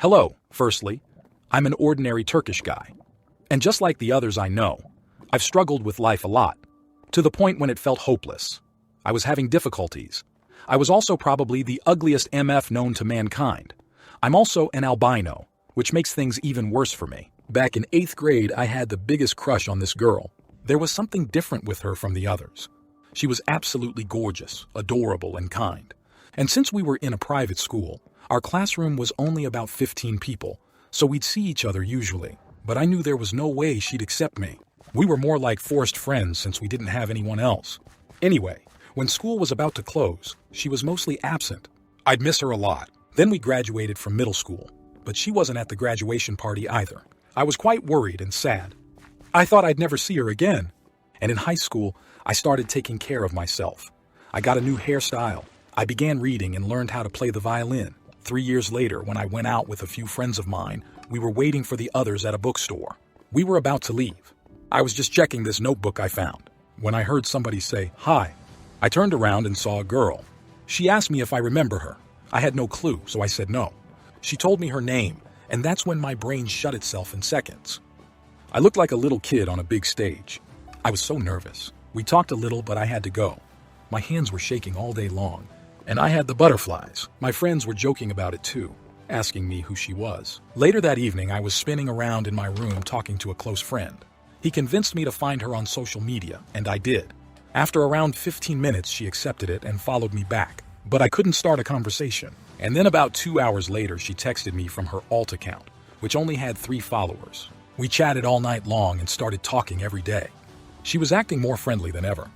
Hello, firstly. I'm an ordinary Turkish guy. And just like the others I know, I've struggled with life a lot, to the point when it felt hopeless. I was having difficulties. I was also probably the ugliest MF known to mankind. I'm also an albino, which makes things even worse for me. Back in 8th grade, I had the biggest crush on this girl. There was something different with her from the others. She was absolutely gorgeous, adorable, and kind. And since we were in a private school, our classroom was only about 15 people, so we'd see each other usually. But I knew there was no way she'd accept me. We were more like forced friends since we didn't have anyone else. Anyway, when school was about to close, she was mostly absent. I'd miss her a lot. Then we graduated from middle school, but she wasn't at the graduation party either. I was quite worried and sad. I thought I'd never see her again. And in high school, I started taking care of myself. I got a new hairstyle. I began reading and learned how to play the violin. 3 years later, when I went out with a few friends of mine, we were waiting for the others at a bookstore. We were about to leave. I was just checking this notebook I found when I heard somebody say, "Hi." I turned around and saw a girl. She asked me if I remember her. I had no clue, so I said no. She told me her name, and that's when my brain shut itself in seconds. I looked like a little kid on a big stage. I was so nervous. We talked a little, but I had to go. My hands were shaking all day long, and I had the butterflies. My friends were joking about it too, asking me who she was. Later that evening, I was spinning around in my room talking to a close friend. He convinced me to find her on social media, and I did. After around 15 minutes, she accepted it and followed me back. But I couldn't start a conversation. And then about 2 hours later, she texted me from her alt account, which only had 3 followers. We chatted all night long and started talking every day. She was acting more friendly than ever.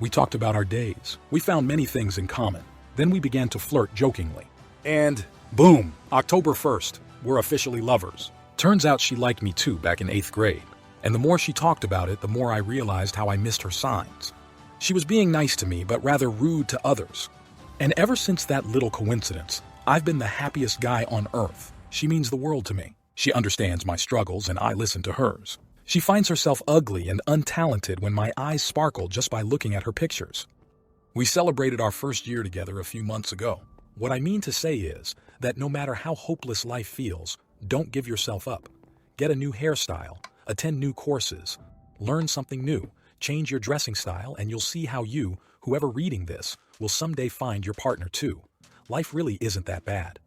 We talked about our days. We found many things in common. Then we began to flirt jokingly. And boom, October 1st, we're officially lovers. Turns out she liked me too back in 8th grade. And the more she talked about it, the more I realized how I missed her signs. She was being nice to me, but rather rude to others. And ever since that little coincidence, I've been the happiest guy on earth. She means the world to me. She understands my struggles and I listen to hers. She finds herself ugly and untalented when my eyes sparkle just by looking at her pictures. We celebrated our first year together a few months ago. What I mean to say is that no matter how hopeless life feels, don't give yourself up. Get a new hairstyle, attend new courses, learn something new, change your dressing style, and you'll see how you, whoever reading this, will someday find your partner too. Life really isn't that bad.